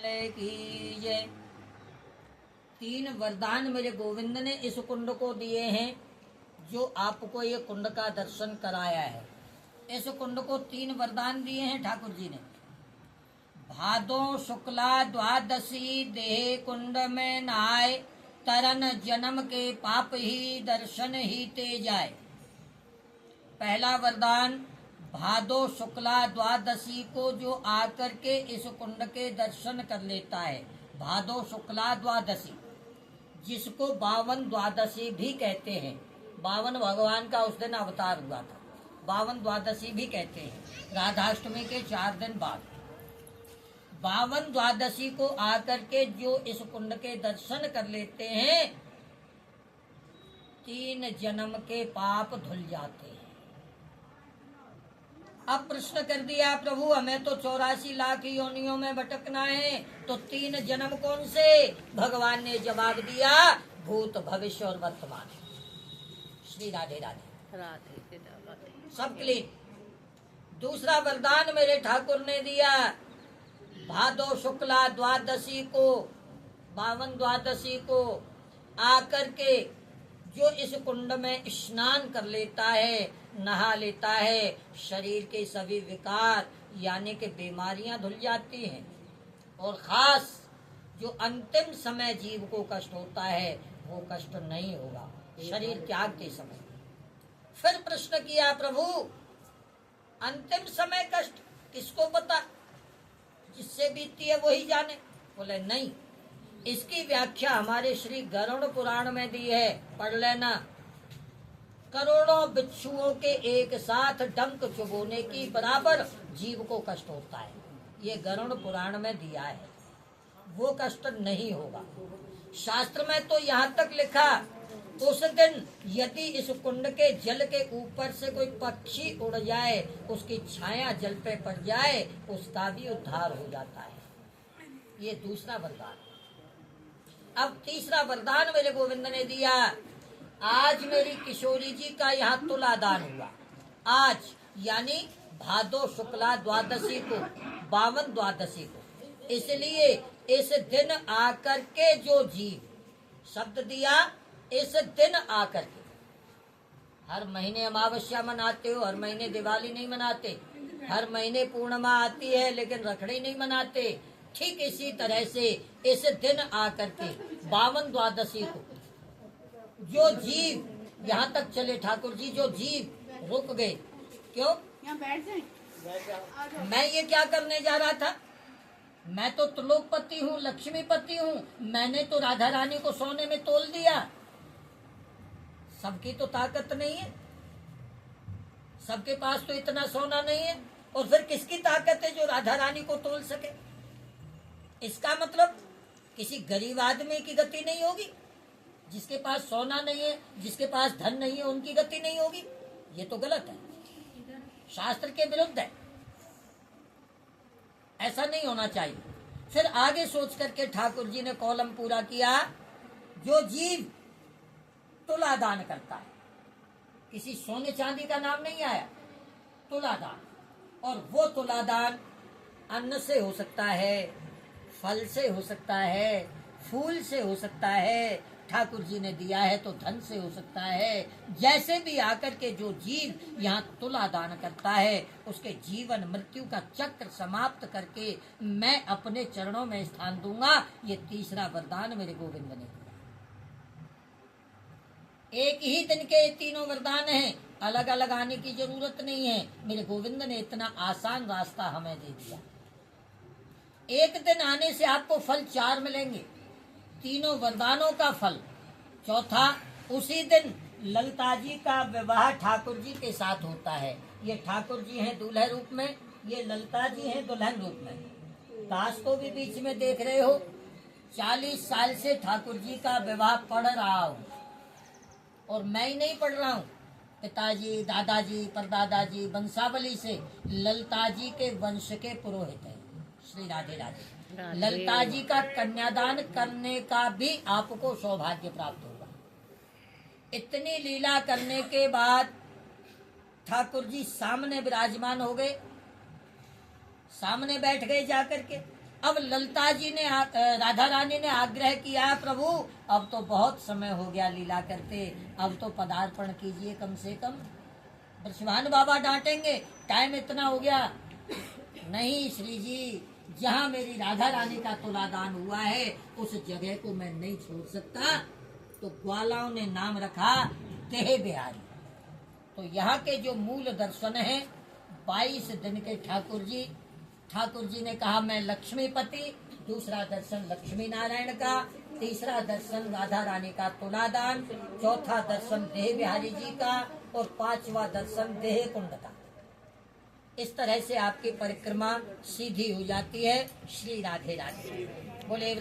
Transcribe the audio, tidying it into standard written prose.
की जय। तीन वरदान मेरे गोविंद ने इस कुंड को दिए हैं, जो आपको ये कुंड का दर्शन कराया है। इस कुंड को तीन वरदान दिए हैं ठाकुर जी ने। भादो शुक्ला द्वादशी देह कुंड में नहाए, तरन जन्म के पाप ही दर्शन ही ते जाए। पहला वरदान, भादो शुक्ला द्वादशी को जो आकर के इस कुंड के दर्शन कर लेता है, भादो शुक्ला द्वादशी, जिसको 52 द्वादशी भी कहते हैं। 52 भगवान का उस दिन अवतार हुआ था, 52 द्वादशी भी कहते हैं। राधाष्टमी के 4 दिन बाद 52 द्वादशी को आकर के जो इस कुंड के दर्शन कर लेते हैं, 3 जन्म के पाप धुल जाते हैं। अब प्रश्न कर दिया, प्रभु हमें तो 84 लाख योनियों में भटकना है, तो 3 जन्म कौन से? भगवान ने जवाब दिया, भूत भविष्य और वर्तमान। श्री राधे राधे राधे राधे। सब क्लीन। दूसरा वरदान मेरे ठाकुर ने दिया, भादो शुक्ला द्वादशी को, 52 द्वादशी को आकर के जो इस कुंड में स्नान कर लेता है, नहा लेता है, शरीर के सभी विकार यानी कि बीमारियां धुल जाती हैं। और खास जो अंतिम समय जीव को कष्ट होता है, वो कष्ट नहीं होगा शरीर त्यागते समय। फिर प्रश्न किया, प्रभु अंतिम समय कष्ट किसको पता? जिससे बीतती है वही जाने। बोले नहीं, इसकी व्याख्या हमारे श्री गरुड़ पुराण में दी है, पढ़ लेना। करोड़ों बिच्छुओं के एक साथ डंक चुभोने की बराबर जीव को कष्ट होता है, ये गरुड़ पुराण में दिया है। वो कष्ट नहीं होगा। शास्त्र में तो यहाँ तक लिखा, उस दिन यदि इस कुंड के जल के ऊपर से कोई पक्षी उड़ जाए, उसकी छाया जल पे पड़ जाए, उसका भी उद्धार हो जाता है। ये दूसरा वरदान। अब तीसरा वरदान मेरे गोविंद ने दिया, आज मेरी किशोरी जी का यहाँ तुलादान हुआ। आज यानी भादो शुक्ला द्वादशी को, 52 द्वादशी को, इसलिए इस दिन आकर के जो जीव, शब्द दिया इस दिन आकर के। हर महीने अमावस्या मनाते हो, हर महीने दिवाली नहीं मनाते, हर महीने पूर्णिमा आती है लेकिन रखड़ी नहीं मनाते। ठीक इसी तरह से इस दिन आकर के 52 द्वादशी को जो जीव यहाँ तक चले, ठाकुर जी जो जीव रुक गए, क्यों? यहाँ बैठ जाए। मैं ये क्या करने जा रहा था? मैं तो त्रिलोकपति हूँ, लक्ष्मीपति हूँ। मैंने तो राधा रानी को सोने में तोल दिया। सबकी तो ताकत नहीं है, सबके पास तो इतना सोना नहीं है। और फिर किसकी ताकत है जो राधा रानी को तोल सके? इसका मतलब किसी गरीब आदमी की गति नहीं होगी। जिसके पास सोना नहीं है, जिसके पास धन नहीं है, उनकी गति नहीं होगी। ये तो गलत है, शास्त्र के विरुद्ध है। ऐसा नहीं होना चाहिए। फिर आगे सोच करके ठाकुर जी ने कॉलम पूरा किया, जो जीव तुलादान करता है, किसी सोने चांदी का नाम नहीं आया, तुलादान। और वो तुलादान अन्न से हो सकता है, फल से हो सकता है, फूल से हो सकता है, ठाकुर जी ने दिया है तो धन से हो सकता है। जैसे भी आकर के जो जीव यहाँ तुलादान करता है, उसके जीवन मृत्यु का चक्र समाप्त करके मैं अपने चरणों में स्थान दूंगा। ये तीसरा वरदान मेरे गोविंद ने दिया। एक ही दिन के तीनों वरदान हैं, अलग अलग आने की जरूरत नहीं है। मेरे गोविंद ने इतना आसान रास्ता हमें दे दिया। एक दिन आने से आपको फल 4 मिलेंगे, तीनों वरदानों का फल। चौथा, उसी दिन ललिता जी का विवाह ठाकुर जी के साथ होता है। ये ठाकुर जी हैं दूल्हे रूप में, ये ललिता जी हैं दुल्हन रूप में। दास को भी बीच में देख रहे हो। 40 साल से ठाकुर जी का विवाह पढ़ रहा हूँ, और मैं ही नहीं पढ़ रहा हूँ, पिताजी, दादाजी, परदादाजी वंशावली से ललिता जी के वंश के पुरोहित हैं। श्री राधे राधे। ललिता जी का कन्यादान करने का भी आपको सौभाग्य प्राप्त होगा। इतनी लीला करने के बाद ठाकुर जी सामने विराजमान हो गए, सामने बैठ गए जाकर के। अब ललता जी ने राधा रानी ने आग्रह किया, प्रभु अब तो बहुत समय हो गया लीला करते, अब तो पदार्पण कीजिए कम से कम। ब्रजभानु बाबा डांटेंगे, टाइम इतना हो गया। नहीं श्री जी, जहाँ मेरी राधा रानी का तुलादान हुआ है उस जगह को मैं नहीं छोड़ सकता। तो ग्वालाओं ने नाम रखा देह बिहारी। तो यहाँ के जो मूल दर्शन है 22 दिन के ठाकुर जी ने कहा मैं लक्ष्मीपति, दूसरा दर्शन लक्ष्मी नारायण का, तीसरा दर्शन राधा रानी का तुलादान, चौथा दर्शन देह बिहारी जी का और पांचवा दर्शन देह कुंड का। इस तरह से आपकी परिक्रमा सीधी हो जाती है। श्री राधे राधे। बोले